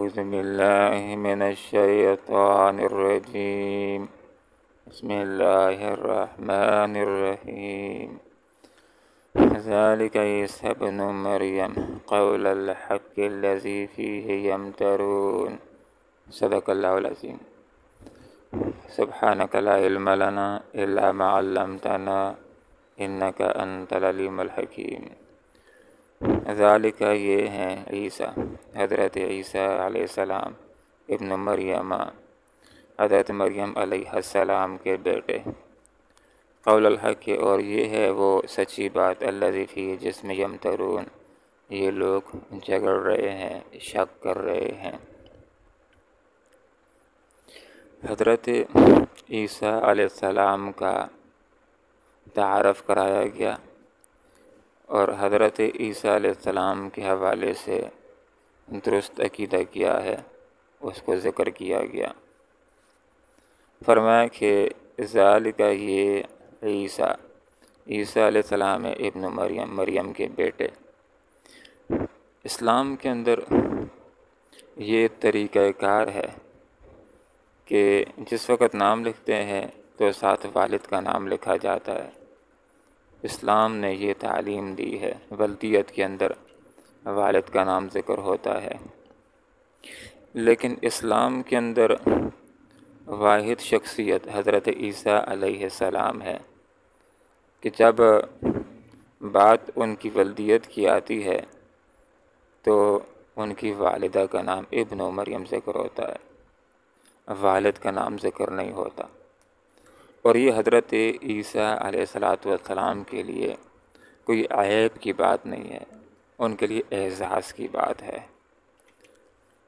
أعوذ بالله من الشيطان الرجيم بسم الله الرحمن الرحيم ذلك عيسى ابن مريم قول الحق الذي فيه يمترون صدق الله العظيم سبحانك لا علم لنا إلا ما علمتنا إنك أنت العليم الحكيم ذالک یہ ہیں عیسیٰ حضرت عیسیٰ علیہ السلام ابن مریم حضرت مریم علیہ السلام کے بیٹے قول الحق اور یہ ہے وہ سچی بات الذی فیہ جس میں یمترون یہ لوگ جھگڑ رہے ہیں شک کر رہے ہیں۔ حضرت عیسیٰ علیہ السلام کا تعارف کرایا گیا اور حضرت عیسیٰ علیہ السلام کے حوالے سے درست عقیدہ کیا ہے، اس کو ذکر کیا گیا۔ فرمایا کہ ذالک یہ عیسیٰ علیہ السلام ابن مریم کے بیٹے۔ اسلام کے اندر یہ طریقہ کار ہے کہ جس وقت نام لکھتے ہیں تو ساتھ والد کا نام لکھا جاتا ہے۔ اسلام نے یہ تعلیم دی ہے، ولدیت کے اندر والد کا نام ذکر ہوتا ہے، لیکن اسلام کے اندر واحد شخصیت حضرت عیسیٰ علیہ السلام ہے کہ جب بات ان کی ولدیت کی آتی ہے تو ان کی والدہ کا نام ابن مریم ذکر ہوتا ہے، والد کا نام ذکر نہیں ہوتا۔ اور یہ حضرت عیسیٰ علیہ السلام کے لیے کوئی عیب کی بات نہیں ہے، ان کے لیے اعزاز کی بات ہے۔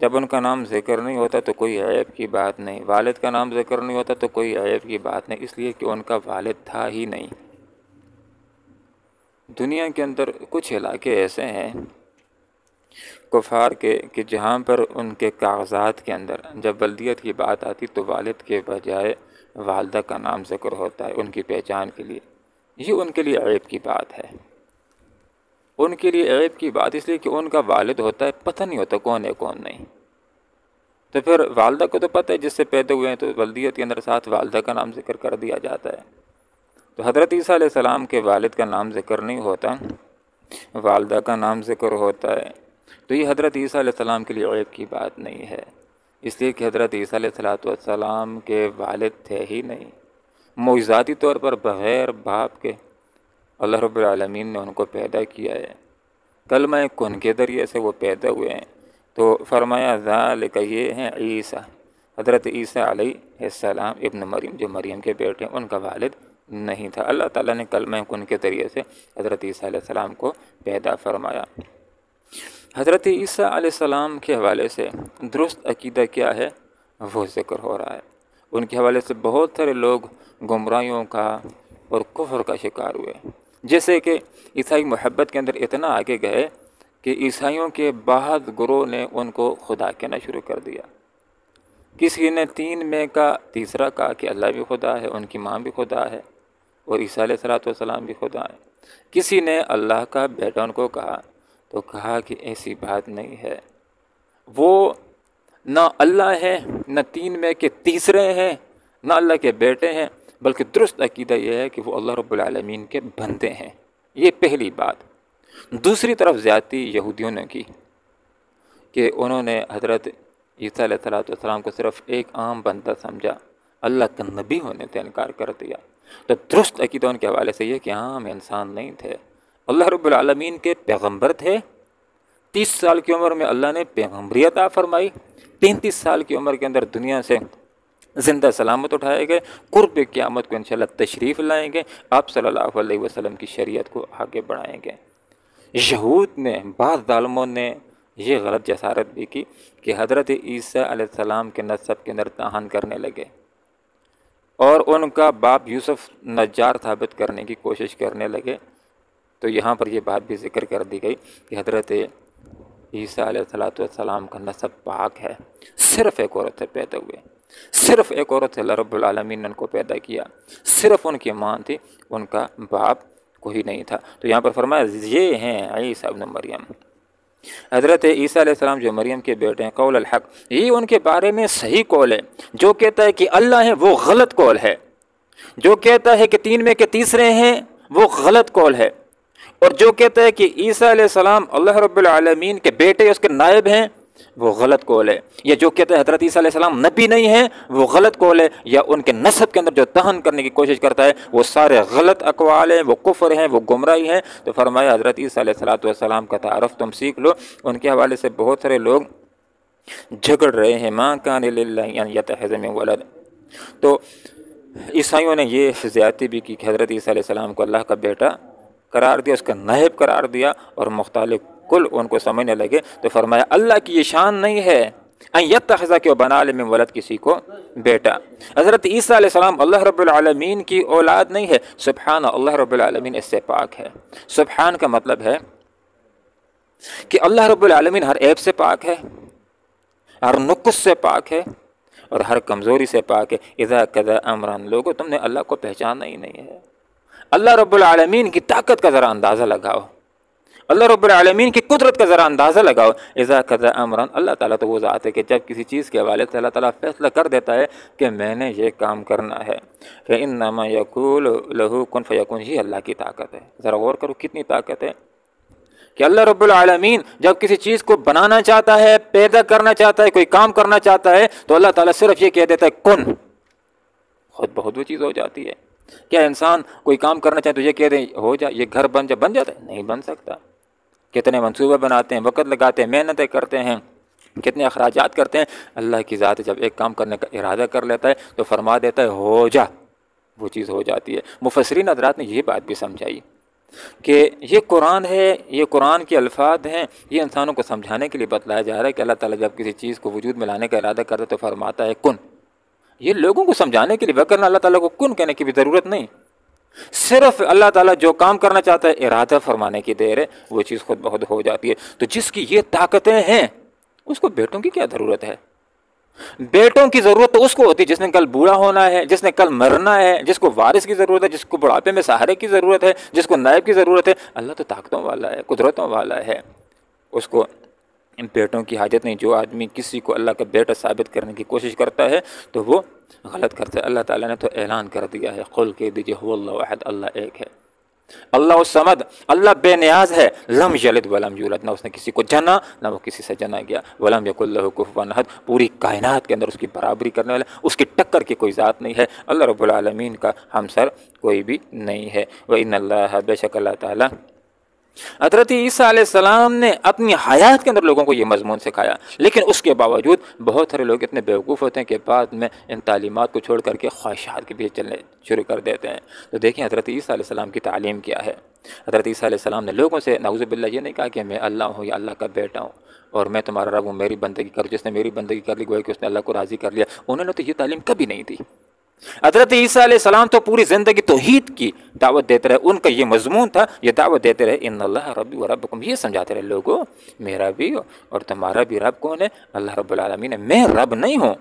جب ان کا نام ذکر نہیں ہوتا تو کوئی عیب کی بات نہیں، والد کا نام ذکر نہیں ہوتا تو کوئی عیب کی بات نہیں، اس لیے کہ ان کا والد تھا ہی نہیں۔ دنیا کے اندر کچھ علاقے ایسے ہیں کفار کے کہ جہاں پر ان کے کاغذات کے اندر جب ولدیت کی بات آتی تو والد کے بجائے والدہ کا نام ذکر ہوتا ہے ان کی پہچان کے لیے۔ یہ ان کے لیے عیب کی بات ہے، ان کے لیے عیب کی بات اس لیے کہ ان کا والد ہوتا ہے، پتہ نہیں ہوتا کون ہے کون نہیں۔ تو پھر والدہ کو تو پتہ ہے جس سے پیدا ہوئے ہیں، تو ولدیت کے اندر ساتھ والدہ کا نام ذکر کر دیا جاتا ہے۔ تو حضرت عیسیٰ علیہ السلام کے والد کا نام ذکر نہیں ہوتا، والدہ کا نام ذکر ہوتا ہے، تو یہ حضرت عیسیٰ علیہ السلام کے لیے عیب کی بات نہیں ہے، اس لیے کہ حضرت عیسیٰ علیہ السلام کے والد تھے ہی نہیں۔ معجزاتی طور پر بغیر باپ کے اللہ رب العالمین نے ان کو پیدا کیا ہے، کلمہ کن کے ذریعے سے وہ پیدا ہوئے ہیں۔ تو فرمایا ذالک یہ ہیں عیسیٰ حضرت عیسیٰ علیہ السلام ابن مریم جو مریم کے بیٹے ہیں، ان کا والد نہیں تھا۔ اللہ تعالیٰ نے کلمہ کن کے ذریعے سے حضرت عیسیٰ علیہ السلام کو پیدا فرمایا۔ حضرت عیسیٰ علیہ السلام کے حوالے سے درست عقیدہ کیا ہے وہ ذکر ہو رہا ہے۔ ان کے حوالے سے بہت سارے لوگ گمراہیوں کا اور کفر کا شکار ہوئے، جیسے کہ عیسائی محبت کے اندر اتنا آگے گئے کہ عیسائیوں کے بعض گروہ نے ان کو خدا کہنا شروع کر دیا۔ کسی نے 3 میں کا تیسرا کہا کہ اللہ بھی خدا ہے، ان کی ماں بھی خدا ہے اور عیسیٰ علیہ السلام بھی خدا ہے۔ کسی نے اللہ کا بیٹا ان کو کہا تو کہا کہ ایسی بات نہیں ہے، وہ نہ اللہ ہے، نہ 3 میں کے تیسرے ہیں، نہ اللہ کے بیٹے ہیں، بلکہ درست عقیدہ یہ ہے کہ وہ اللہ رب العالمین کے بندے ہیں۔ یہ پہلی بات۔ دوسری طرف زیادتی یہودیوں نے کی کہ انہوں نے حضرت عیسیٰ علیہ السلام کو صرف ایک عام بندہ سمجھا، اللہ کا نبی ہونے سے انکار کر دیا۔ تو درست عقیدہ ان کے حوالے سے یہ کہ عام انسان نہیں تھے، اللہ رب العالمین کے پیغمبر تھے۔ 30 سال کی عمر میں اللہ نے پیغمبری عطا فرمائی، 33 سال کی عمر کے اندر دنیا سے زندہ سلامت اٹھائے گئے، قرب قیامت کو انشاءاللہ تشریف لائیں گے، آپ صلی اللہ علیہ وسلم کی شریعت کو آگے بڑھائیں گے۔ یہود نے، بعض ظالموں نے یہ غلط جسارت بھی کی کہ حضرت عیسیٰ علیہ السلام کے نسب کے اندر تعان کرنے لگے اور ان کا باپ یوسف نجار ثابت کرنے کی کوشش کرنے لگے۔ تو یہاں پر یہ بات بھی ذکر کر دی گئی کہ حضرت عیسیٰ علیہ السلام کا نسب پاک ہے، صرف ایک عورت سے پیدا ہوئے، صرف ایک عورت سے اللہ رب العالمین نے ان کو پیدا کیا، صرف ان کی ماں تھی، ان کا باپ کوئی نہیں تھا۔ تو یہاں پر فرمایا یہ ہیں عیسیٰ ابن مریم، حضرت عیسیٰ علیہ السلام جو مریم کے بیٹے ہیں، قول الحق، یہ ان کے بارے میں صحیح قول ہے۔ جو کہتا ہے کہ اللہ ہے وہ غلط قول ہے، جو کہتا ہے کہ تین میں کے تیسرے ہیں وہ غلط قول ہے، اور جو کہتا ہے کہ عیسیٰ علیہ السلام اللہ رب العالمین کے بیٹے اس کے نائب ہیں وہ غلط قول ہے، یا جو کہتا ہے حضرت عیسیٰ علیہ السلام نبی نہیں ہیں وہ غلط قول ہے، یا ان کے نسب کے اندر جو طعن کرنے کی کوشش کرتا ہے وہ سارے غلط اقوال ہیں، وہ کفر ہیں، وہ گمراہی ہیں۔ تو فرمایا حضرت عیسیٰ علیہ السلام کا تعارف تم سیکھ لو۔ ان کے حوالے سے بہت سارے لوگ جھگڑ رہے ہیں، ماں کان للہ ان یتخذ من ولد۔ تو عیسائیوں نے یہ زیادتی بھی کی کہ حضرت عیسیٰ علیہ السلام کو اللہ کا بیٹا قرار دیا، اس کا نائب قرار دیا، اور مختلف کل ان کو سمجھنے لگے۔ تو فرمایا اللہ کی یہ شان نہیں ہے ان یتخذ کہ وہ بنا لے من ولد کسی کو بیٹا۔ حضرت عیسیٰ علیہ السلام اللہ رب العالمین کی اولاد نہیں ہے، سبحان اللہ رب العالمین اس سے پاک ہے۔ سبحان کا مطلب ہے کہ اللہ رب العالمین ہر عیب سے پاک ہے، ہر نقص سے پاک ہے، اور ہر کمزوری سے پاک ہے۔ اذا قضى امرا، لوگوں تم نے اللہ کو پہچانا ہی نہیں ہے۔ اللہ رب العالمین کی طاقت کا ذرا اندازہ لگاؤ، اللہ رب العالمین کی قدرت کا ذرا اندازہ لگاؤ۔ اذا قضى امرا، اللہ تعالیٰ تو وہ ذات ہے کہ جب کسی چیز کے حوالے سے اللہ تعالیٰ فیصلہ کر دیتا ہے کہ میں نے یہ کام کرنا ہے، فإنما يقول له كن فيكون، یہ اللہ کی طاقت ہے۔ ذرا غور کرو کتنی طاقت ہے کہ اللہ رب العالمین جب کسی چیز کو بنانا چاہتا ہے، پیدا کرنا چاہتا ہے، کوئی کام کرنا چاہتا ہے، تو اللہ تعالیٰ صرف یہ کہہ دیتا ہے کن، خود بہت وہ چیز ہو جاتی ہے۔ کیا انسان کوئی کام کرنا چاہے تو یہ کہہ دیں ہو جا، یہ گھر بن جاتا ہے؟ نہیں بن سکتا۔ کتنے منصوبے بناتے ہیں، وقت لگاتے ہیں، محنتیں کرتے ہیں، کتنے اخراجات کرتے ہیں۔ اللہ کی ذات جب ایک کام کرنے کا ارادہ کر لیتا ہے تو فرما دیتا ہے ہو جا، وہ چیز ہو جاتی ہے۔ مفسرین حضرات نے یہ بات بھی سمجھائی کہ یہ قرآن ہے، یہ قرآن کے الفاظ ہیں، یہ انسانوں کو سمجھانے کے لیے بتلایا جا رہا ہے کہ اللہ تعالیٰ جب کسی چیز کو وجود میں لانے کا ارادہ کرتا ہے تو فرماتا ہے کن۔ یہ لوگوں کو سمجھانے کے لیے، وگرنہ اللہ تعالیٰ کو کن کہنے کی بھی ضرورت نہیں۔ صرف اللہ تعالیٰ جو کام کرنا چاہتا ہے ارادہ فرمانے کی دیر ہے، وہ چیز خود بخود ہو جاتی ہے۔ تو جس کی یہ طاقتیں ہیں اس کو بیٹوں کی کیا ضرورت ہے؟ بیٹوں کی ضرورت تو اس کو ہوتی ہے جس نے کل بوڑھا ہونا ہے، جس نے کل مرنا ہے، جس کو وارث کی ضرورت ہے، جس کو بڑھاپے میں سہارے کی ضرورت ہے، جس کو نائب کی ضرورت ہے۔ اللہ تو طاقتوں والا ہے، قدرتوں والا ہے، اس کو ان بیٹوں کی حاجت نہیں۔ جو آدمی کسی کو اللہ کا بیٹا ثابت کرنے کی کوشش کرتا ہے تو وہ غلط کرتا ہے۔ اللہ تعالیٰ نے تو اعلان کر دیا ہے، قل کہہ دیجیے هو اللہ احد، اللہ ایک ہے، اللہ الصمد، اللہ بے نیاز ہے، لم یلد ولم یولد، نہ اس نے کسی کو جنا نہ وہ کسی سے جنا گیا، ولم یکن لہ کفوا احد، پوری کائنات کے اندر اس کی برابری کرنے والا، اس کی ٹکر کی کوئی ذات نہیں ہے۔ اللہ رب العالمین کا ہمسر کوئی بھی نہیں ہے۔ وَإِنَّ اللَّهَ، بے شک اللہ تعالیٰ، حضرت عیسیٰ علیہ السلام نے اپنی حیات کے اندر لوگوں کو یہ مضمون سکھایا، لیکن اس کے باوجود بہت سارے لوگ اتنے بیوقوف ہوتے ہیں کہ بعد میں ان تعلیمات کو چھوڑ کر کے خواہشات کے پیچھے چلنے شروع کر دیتے ہیں۔ تو دیکھیں حضرت عیسیٰ علیہ السلام کی تعلیم کیا ہے۔ حضرت عیسیٰ علیہ السلام نے لوگوں سے نعوذ باللہ یہ نہیں کہا کہ میں اللہ ہوں یا اللہ کا بیٹا ہوں اور میں تمہارا رب ہوں، میری بندگی کرو، جس نے میری بندگی کر لی گویا کہ اس نے اللہ کو راضی کر لیا۔ انہوں نے تو یہ تعلیم کبھی نہیں دی۔ حضرت عیسیٰ علیہ السلام تو پوری زندگی توحید کی دعوت دیتے رہے، ان کا یہ مضمون تھا، یہ دعوت دیتے رہے ان اللہ ربی و ربکم، یہ سمجھاتے رہے لوگوں میرا بھی اور تمہارا بھی رب کون ہے؟ اللہ رب العالمین ہے، میں رب نہیں ہوں،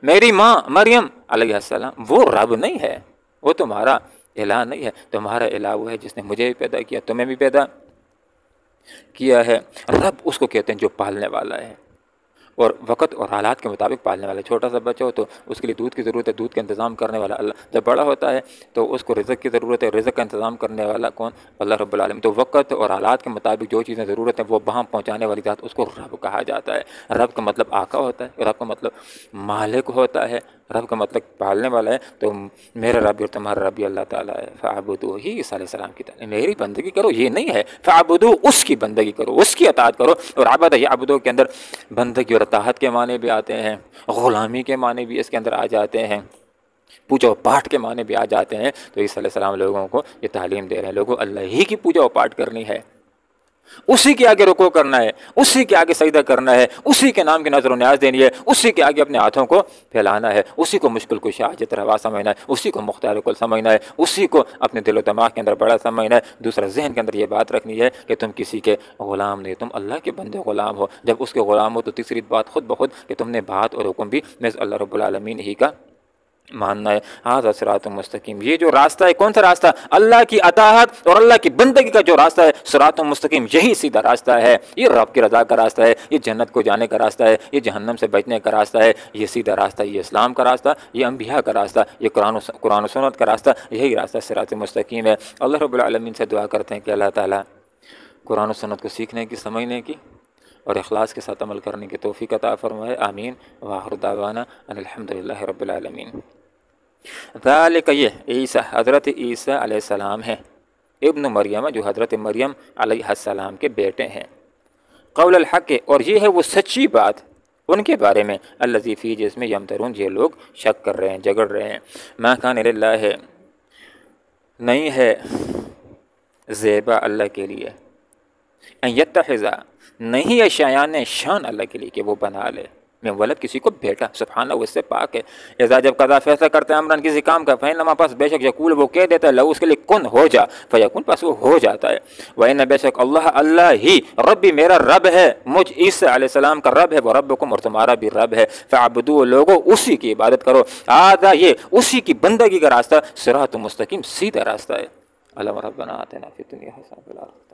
میری ماں مریم علیہ السلام وہ رب نہیں ہے، وہ تمہارا الہ نہیں ہے، تمہارا الہ وہ ہے جس نے مجھے بھی پیدا کیا، تمہیں بھی پیدا کیا ہے۔ رب اس کو کہتے ہیں جو پالنے والا ہے اور وقت اور حالات کے مطابق پالنے والا۔ چھوٹا سا بچہ ہو تو اس کے لیے دودھ کی ضرورت ہے، دودھ کا انتظام کرنے والا اللہ۔ جب بڑا ہوتا ہے تو اس کو رزق کی ضرورت ہے، رزق کا انتظام کرنے والا کون؟ اللہ رب العالمین۔ تو وقت اور حالات کے مطابق جو چیزیں ضرورت ہیں وہ وہاں پہنچانے والی ذات، اس کو رب کہا جاتا ہے۔ رب کا مطلب آقا ہوتا ہے، رب کا مطلب مالک ہوتا ہے، رب کا مطلب پالنے والا ہے۔ تو میرا رب اور تمہارا رب اللہ تعالیٰ ہے، فاعبدوہ، ہی عیسیٰ علیہ السلام کی تعلیم، میری بندگی کرو یہ نہیں ہے، فاعبدوہ، اس کی بندگی کرو، اس کی اطاعت کرو۔ اور عبد یعبدو کے اندر بندگی اور اطاعت کے معنی بھی آتے ہیں، غلامی کے معنی بھی اس کے اندر آ جاتے ہیں، پوجا و پاٹ کے معنی بھی آ جاتے ہیں۔ تو عیسیٰ علیہ السلام لوگوں کو یہ تعلیم دے رہے ہیں، لوگوں اللہ ہی کی پوجا و پاٹ کرنی ہے، اسی کے آگے رکوع کرنا ہے، اسی کے آگے سجدہ کرنا ہے، اسی کے نام کی نظر و نیاز دینی ہے، اسی کے آگے اپنے ہاتھوں کو پھیلانا ہے، اسی کو مشکل کشا حاجت روا سمجھنا ہے، اسی کو مختار کل سمجھنا ہے، اسی کو اپنے دل و دماغ کے اندر بڑا سمجھنا ہے۔ دوسرا ذہن کے اندر یہ بات رکھنی ہے کہ تم کسی کے غلام نہیں، تم اللہ کے بندے غلام ہو۔ جب اس کے غلام ہو تو تیسری بات خود بخود کہ تم نے بات اور حکم بھی محض اللہ رب العالمین ہی کا ماننا ہے ھذا صراط مستقیم، یہ جو راستہ ہے کون سا راستہ؟ اللہ کی اطاعت اور اللہ کی بندگی کا جو راستہ ہے، صراط مستقیم، یہی سیدھا راستہ ہے، یہ رب کی رضا کا راستہ ہے، یہ جنت کو جانے کا راستہ ہے، یہ جہنم سے بچنے کا راستہ ہے، یہ سیدھا راستہ، یہ اسلام کا راستہ، یہ انبیاء کا راستہ، یہ قرآن و سنت کا راستہ، یہی راستہ صراط مستقیم ہے۔ اللہ رب العالمین سے دعا کرتے ہیں کہ اللہ تعالیٰ قرآن و سنت کو سیکھنے کی، سمجھنے کی اور اخلاص کے ساتھ عمل کرنے کی توفیق عطا فرمائے، آمین۔ وآخر دعوانا ان الحمد للہ رب العالمین۔ ذالک، یہ عیسیٰ، حضرت عیسیٰ علیہ السلام ہے، ابن مریم، جو حضرت مریم علیہ السلام کے بیٹے ہیں، قول الحق، اور یہ ہے وہ سچی بات ان کے بارے میں، الذی فی، جس میں یمترون، یہ لوگ شک کر رہے ہیں، جگڑ رہے ہیں، ما کان للہ، نہیں ہے زیبا اللہ کے لیے، ان یتخذ، نہیں ہے شایان شان اللہ کے لیے کہ وہ بنا لے، میں ولد، کسی کو بیٹا، سبحان اللہ، اس سے پاک ہے۔ اذا، جب قضا فیصلہ کرتے ہیں امرن، کسی کام کا، فإنما، پس بے شک، یقول، وہ کہہ دیتا ہے، لہو، اس کے لیے، کن، ہو جا، فیکون، پس وہ ہو جاتا ہے۔ وإن، بے شک، اللہ ہی، ربی، میرا رب ہے، مجھ عیسیٰ علیہ السلام کا رب ہے، وہ ربکم، اور تمہارا بھی رب ہے، فاعبدوہ، لوگو اسی کی عبادت کرو، ھذا، یہ اسی کی بندگی کا راستہ، صراط مستقیم، سیدھا راستہ ہے۔ اللہم ربنا آتنا فی الدنیا حسنۃ وفی الآخرۃ